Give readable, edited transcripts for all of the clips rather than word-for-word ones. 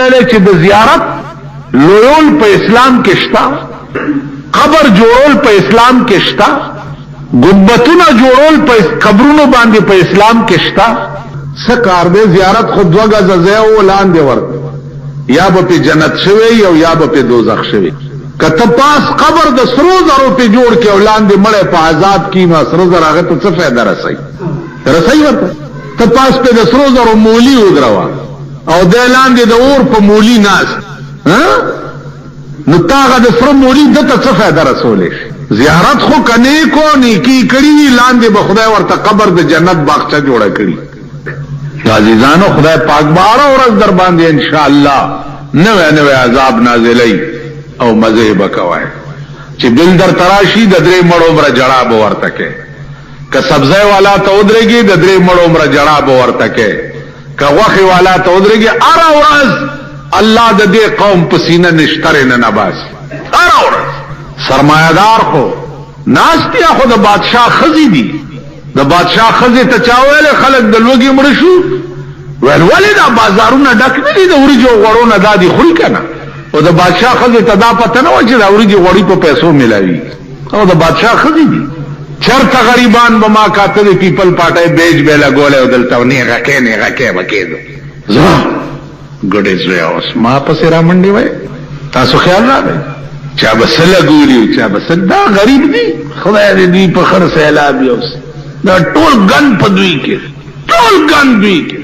ویلې چې د زیارت لویول په اسلام کې شتا، قبر جوړول په اسلام کې شتا، گنبتونه جوړول په قبرونو باندې په اسلام کې شتا. سکار دې زیارت خود دوګه زځه او لاندې ورته یا به په جنت شوي او یا به په دوزخ شوي. کته پاس قبر د سرو زرو په جوړ کې ولاندې مړې په عذاب کې نو سرو زر هغه ته څه فائدہ رسي ورته. ته پاس په د سرو زرو مولی ودروا او د لاندې د اور په مولی ناس نو تاغه د سرو مولی دته څه فائدہ رسولې. زیارت خو کني کو نیکی کړی لاندې به خدای ورته قبر د جنت باغچه جوړه کړی. عزیزانو خدای پاک بار ورځ در باندې ان شاء الله نوې عذاب نازلای او مزه بکوای چې بل در تراشی د درې مړو مر جړا به ورته کې ک سبزی والا ته ودرېږي د درې مړو مر جړا به ورته کې ک وخی والا ته ودرېږي اره ورځ الله د دې قوم پسینه نشتره نه نباس. اره ورځ سرمایدار خو ناستیا خو د بادشاہ خزی دی، د بادشاہ خزی ته چاویل خلک د لوګي مړ شو ولې دا بازارونه ډک نه دي د ورجو غړونه دادي خوري کنه او د بادشاہ خزی ته دا پته نه و چې دا ورجو غړي په پیسو ملاوي او د بادشاہ خزی دي. چرته غریبان به ما کاته پیپل پټه بیج بیل غوله او دلته نه غکه وکیدو زه ګډې زوی اوس ما پسې را منډي وای. تاسو خیال راغی چا بسله ګوري چا بسل دا غریب دي خدای دې په خر سیلاب یوس دا ټول ګن په دوی کې ټول ګن دوی کې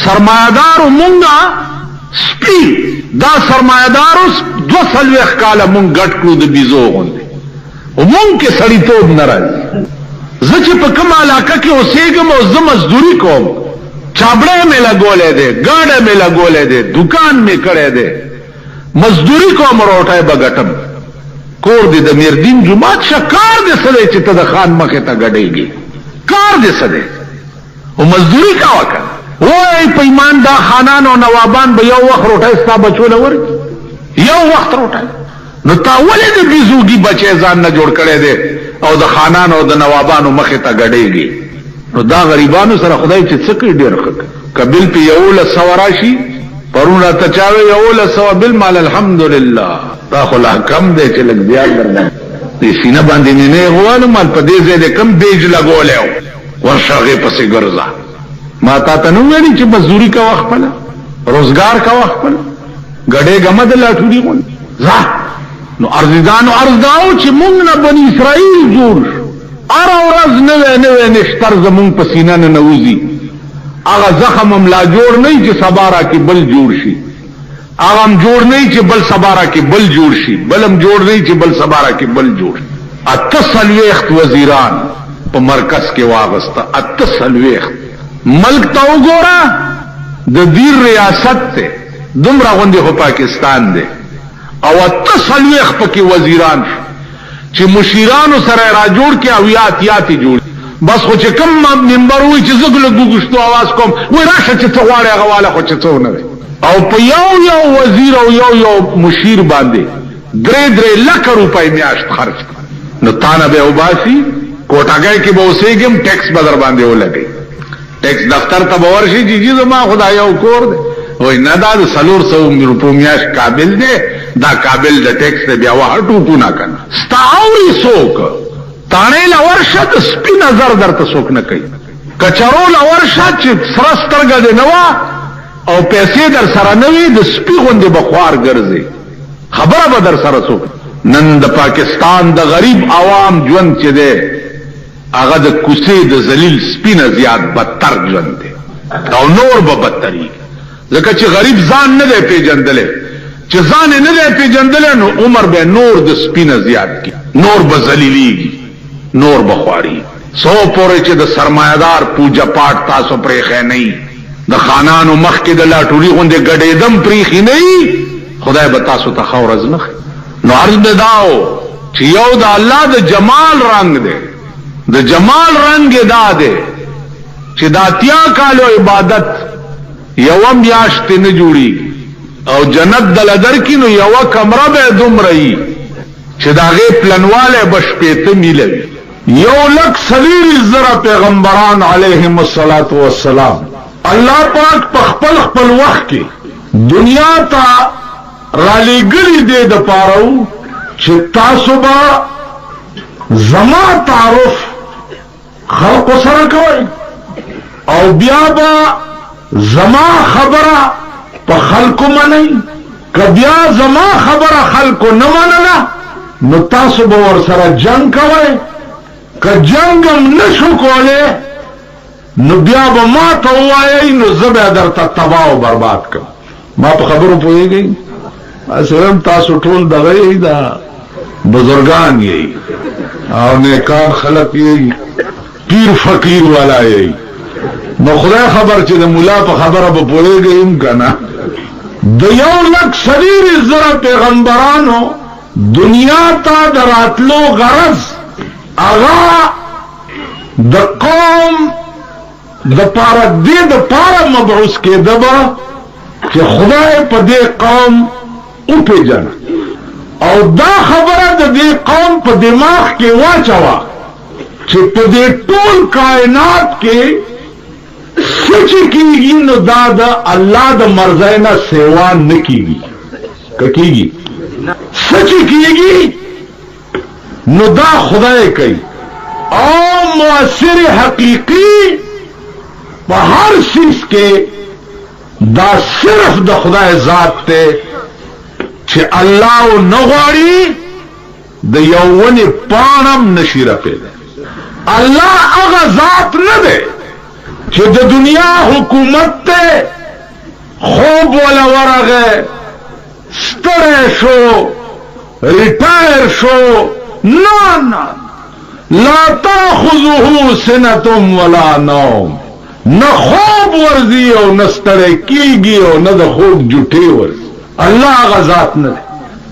سرمایدار مونږه سپی دا سرمایدار 200 کاله مونږ ګټ کړو د بيزو غوندي او مونږ کې سړی توب ناراضي. زه چې په کومه علاقه کې اوسېږم او زه مزدوري کوم چابړې مې لګولې ده ګاډه مې لګولې ده دکان مې کړې ده مزدوری کوم روټای بغټم کور دې د میردین جمعات شکار دې سره چې ته د خان مخه ته غډېږي کار دې سره او مزدوری کا وکړه وای په ایمان دا خانان او نوابان به یو وخت روټای ستا بچول ور یو وخت روټای نو تا ولې د بيزوګي بچي ځان نه جوړ کړي دې او د خانان او د نوابانو مخه ته غډېږي. نو دا غریبانو سره خدای چې څه کوي ډېر ښه قبل په یو ل سوراشي پرون را تچاوي یو ل سو بالمال الحمدلله دا خو لا کم دې چې لګ بیا درنه دې سینه باندې نه غوانه مال په دې ځای دې کم بیج لګولیو ورشاغه پسې ګرځا ما تا ته نو ویلي چې مزدوري کا وخت پله روزګار کا وخت پله غډې غمد لاټوري غون ځه. نو ارزدانو ارزداو چې مونږ نه بني اسرائیل جوړ اره ورځ نوې نشتر زمون په سینه نه نوځي هغه زخم هم لا جوړ نه چې سبارا کې بل جوړ شي هغه هم جوړ نه چې بل سبارا کې بل جوړ شي بلم جوړ نه چې بل سبارا کې بل جوړ. اتصلويخت وزیران په مرکز کې واغسته 88 ملک ته وګوره د دې ریاست ته دومره غوندي خو پاکستان دی او 88 پکې وزیران چې مشیرانو سره را جوړ کې او یاتي جوړ بس خو چې کم منبر وي چې زګل دغشتو आवाज کوم وای راشه چې ته غواړې غواله خو چې څو نه او په یو وزیر او یو مشیر باندې 3 لک روپۍ میاشت خرج نو تانه به وباسي کوټاګای کې به اوسېګم ټیکس بدر باندې ولګي ټیکس دفتر ته ورشي چې زما خدای یو کور دی وای نه دا 300 روپۍ میاشت قابل دی دا قابل د ټیکس ته بیا وهټو ټو نه کنه ستاوري سوک تانه لورشه د سپی نظر درته څوک نه کوي کچرو لورشه چې سرسترګه دی نو او پیسې در سره نه وي د سپی غوندې بخوار ګرځي خبره به در سره څوک. نن د پاکستان د غریب عوام ژوند چې دی هغه د کوڅې د ذلیل سپی نه زیات بدتر ژوند دی او نور به بدتري ځکه چې غریب ځان نه دی پیژندلی چې ځان نه دی پیژندلی نو عمر به نور د سپی نه زیات کی نور به ذلیلیږي نور بخواری سو پورې چې د سرمایدار پوجا پاٹ تاسو پرېخې نه د خانانو مخ کې د لاټوري غوندې ګډېدم پرېخې نه خدای به تاسو ته خورز نه. نو عرض بداو چې یو د الله د جمال رنگ دی د جمال رنگ دا دی چې دا 30 کالو عبادت یو میاشت نه جوړي او جنت دلدر کې نو یو کمره به دومره چې داغه پلنواله بشپېته میلوي 1,40,000 پیغمبران علیهم الصلاۃ والسلام الله پاک په خپل وخت کې दुनिया ता राली गली दे द पारो चित्ता सुबह जमा तारुफ खल्क सर कोई और ब्याबा जमा खबरा प खल्क मनई कबिया जमा खबरा खल्क न मनला नुता सुबह और सर जंग कवे क जंगम न शुकोले नुब्याबा मा तो आए नु जबे दर तबाह बर्बाद कर मां पर खबरों पोई गई असलम तासु ठोल दगई दा बुजुर्गान यही और नेकान खलक यही पीर फकीर वाला यही न खुदा खबर चे मुला पर खबर अब पोए गई उनका ना दयो लक शरीर जरा पैगंबरानो दुनिया ता दरातलो गरज आगा द कौम द पारा दे द पारा मबूस के दबा कि खुदाए पदे कौम उपे जाना और दा खबर दे कौम पर दिमाग के वाचवा कि पदे टोल कायनात के सच कीगी न दादा अल्लाह द मर्जाना सेवा न कीगी ककीगी सच कीगी न दा खुदाए कई और मुअस्सिर हकीकी हर चीज के दा सिर्फ द खुदा जात ते छे अल्लाह नगवाड़ी द यौवन पानम नशीरा पे अल्लाह अगा जात न दे छे द दुनिया हुकूमत ते खूब वाला वरगे स्तरे शो रिटायर शो ना ना ला ताखुजुहु सिनतुम वला नौम न खूब वर्जी हो न स्तरे कीगी हो न द खूब जुटे वर्जी अल्लाह का जात न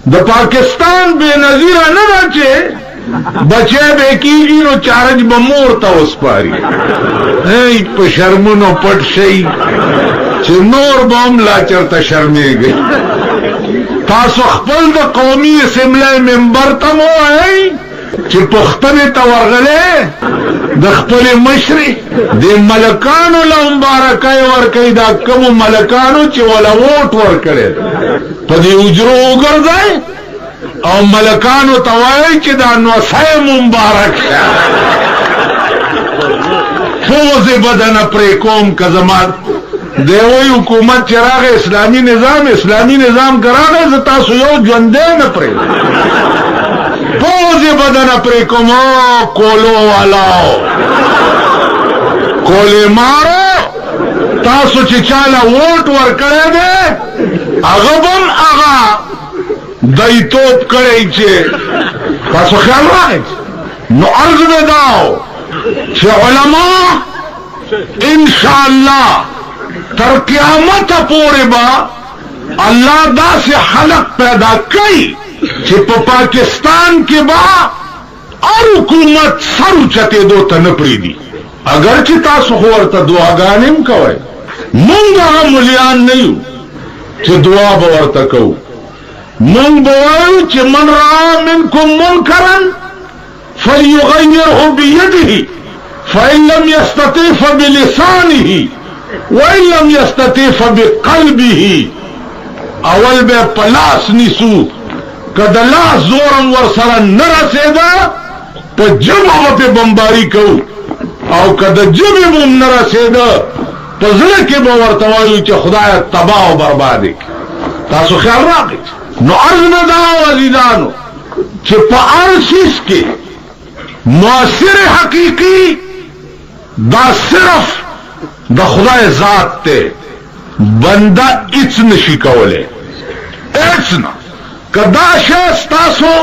द पाकिस्तान बेनजीरा न बचे बचे बेकीगी नो चारज बमोरता उस पारी शर्मुनो पट सही नोर बम लाचरता शर्मे गई तासो खपल द कौमी असेंबली मेंबर तमो है कि पुख्तने तवरगले दख्तले मशरी दे मलकानो ला मुबारकाय वर कई दा कम मलकानो चे वाला वोट वर करे पदी उजरो उगर जाए और मलकानो तवाई चे दा नवसाय मुबारक फौज बदन अपरे कौम का जमान देवोई हुकूमत चराग इस्लामी निजाम करागे जता सुयो जंदे न परे फौज बदन अपरे कमो कोलो वालाओ कोले मारो तासु चिचाला वोट वर करे दे अगबम आगा दई तोप करे चे तासु ख्याल रहे नो अर्ज में दाओ छे उलमा इंशाअल्लाह तर क़यामत पोरे बा अल्लाह दा से खलक पैदा कई कि पाकिस्तान के बा और हुकूमत सर उचते दो तनपरी दी अगर चिता सुखवर तो दुआ गाने में कवे मुंगा मुलियान नहीं कि दुआ बवर तक मुंग बोल कि मन रहा मिनको मुनकरन फलयुगय्यिरहु बियदिही फइन लम यस्तति फबिलिसानिही वइन लम यस्तति फबिक़ल्बिही अवल बे पलास निसू कदला जोरम वर सरा न रसेदा तो जब पे बमबारी कहू और कद जब मुम न रसेदा तो जिले के बवर तवायु चे खुदाया तबाह बर्बादी तासु ख्याल रखे नो अर्ज न दाओ अजीजानो चे पारसीस के मुअस्सिर हकीकी दा सिर्फ द खुदाए जात ते बंदा इच नशी कवले एच ना कदाशो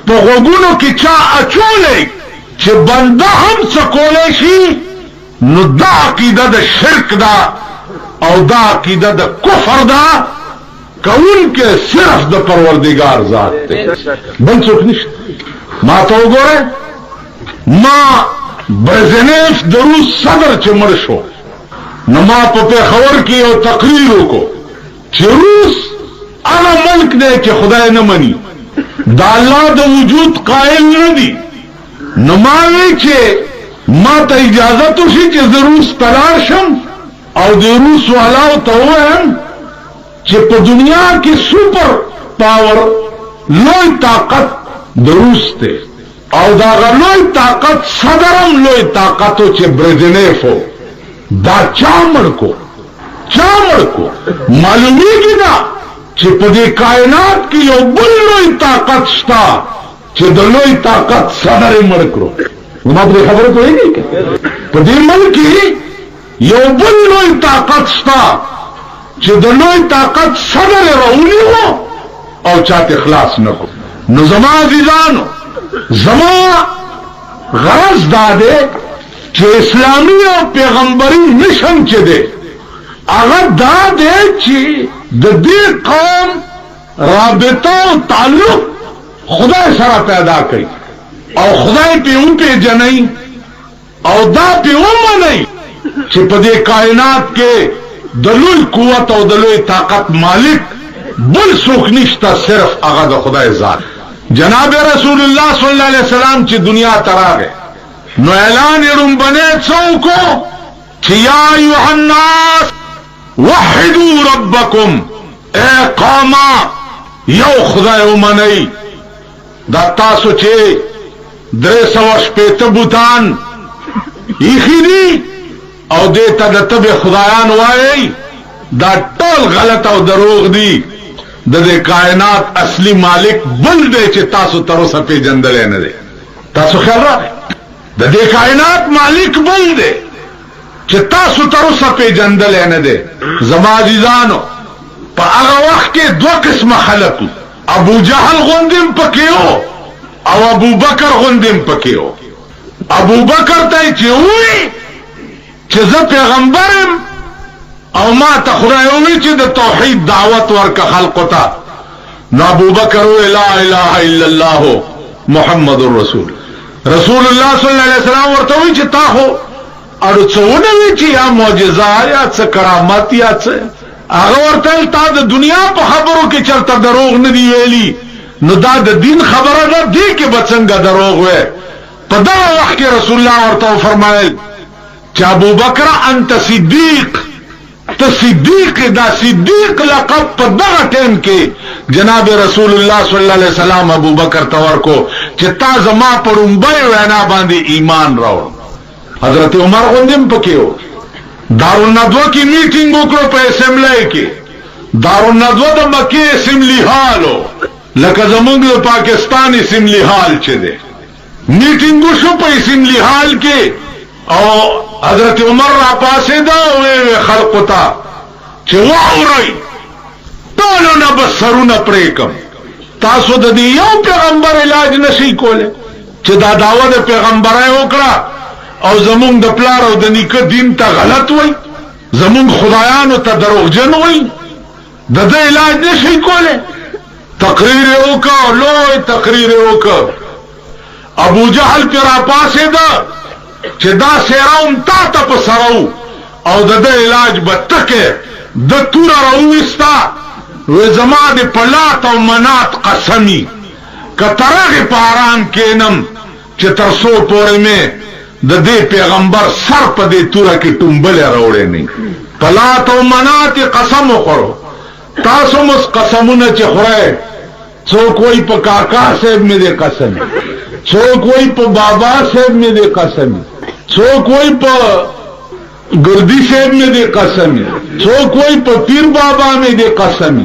तो गोगुनो की चा अचोले चे बंदा हम सकोले शी नुदा अकीदा द शिरक दा और दा अकीदा द कुफर दा कौन के सिर्फ द परवरदिगार जात ते बन सुखनिश मां तो गोरे मां ब्रेज़नेव दरूस सदर चे मरशो नमा पे खबर की और तकरीरों को चे रूस आला मुल्क ने कि खुदा न मनी दाल्ला द वजूद कायल न दी नुमावे चे माता इजाजत उसी के जरूस तलाशम और जरूस वाला तो چې په دنیا کې سپر پاور لوی طاقت دروس ته او دا لوی طاقت صدرم لوی طاقتو چې برجنیفو دا چامړ کو معلومیږي دا چې په دې کائنات کې یو بل لوی طاقت شته چې د لوی طاقت صدر یې مړ کړو. ما دې خبره کوي په دې ملک کې یو بل لوی طاقت شته چې د لوی طاقت صدر یې راونیو او چاته اخلاص نکو. نو زما عزیزانو زما غرض دا دی چې اسلامي او پیغمبري مشن چې دی هغه دا دی چې د دې قوم رابطه او تعلق خدای سره پیدا کړي او خدای په اون پیژنئ او دا په ومنئ چې په دې کائنات کې د لوی قوت او د لوی طاقت مالک بل څوک نشته صرف هغه د خدای ذات. جناب رسول الله صلی الله علیه وسلم چې دنیا ته راغی نو اعلان یې رومبنه څوکو چې یا ایها الناس وحدوا ربکم، اے قوما یو خدای ومنئ. دا تاسو چې 360 بوتان ایخی دی او دیتا دا تب خدایان وائی دا ټول غلط او دروغ دی. دا دے کائنات اصلی مالک بل دے چه تاسو تروسا پی جندلے ندے. تاسو خیال را دا دے کائنات مالک بل دے چه تاسو تروسا پی جندلے ندے. زما عزیزانو پا اغا وقت کے 2 قسم خلقو، ابو جہل غندم پکیو او ابو بکر غندم پکیو. ابو بکر تای چه ہوئی چه زه پیغمبرم او ما ته خدای وی چې د توحید دعوت ورکه خلقو ته. نو ابو بکر وی لا اله الا الله محمد رسول الله صلی الله علیه وسلم ورته وی چې تا هو اړو څونه وی چې یا معجزه یا څه کرامت یا څه هغه ورته تا د دنیا په خبرو کې چرته دروغ نه دی ویلي. نو دا د دین خبره نه دی کې بڅنګه دروغ وې. په دا وخت کې رسول الله ورته فرمایل چې ابو بکر انت صدیق، ته صدیق. دا صدیق لقب په دغه ټیم کې جناب رسول الله صلی الله علیه وسلم ابو بکر ته ورکو چې تا زما پر رومبای وینا باندې ایمان راوړ. حضرت عمر غوندم پکې و. دارالندوه کې میټینګ وکړو په اسمبلی کې. دارالندوه د مکې اسمبلی هالو لکه زمونږ د پاکستان اسمبلی هال چې دی. میټینګ شو په اسمبلی هال کې او حضرت عمر را پاسې دا وی خلقو ته چې واورئ ټولو نه به سرونه پرې کم. تاسو د دې یو پیغمبر علاج نشئ کولی چې دا دعوه د پیغمبرۍ وکړه او زمونږ د پلار او د نیکه دین ته غلط وای، زمونږ خدایانو ته دروغجن وای. د دې علاج نشئ کولی. تقریر یې وکړ، لوی تقریر یې وکړ. ابو جهل پې را پاسېده چې دا سیراوم تا ته په سرو او د ده علاج به تکې د توره راوویسته. وی زما د پلات او منات قسمی که ترغې په آرام کینم چې تر څو پورې مې د دې پیغمبر سر په دې توره کې ټومبلې راوړې نه. پلات او منات قسم وخورو. تاسو مس قسمونه چې خورئ، څوک وایي په کاکا صاحب مې دې قسم، څوک وایي په بابا صاحب مې دې قسم، څوک وایي په ګردی صاحب مې دې قسم، څوک وایي په پیر بابا مې دې قسم.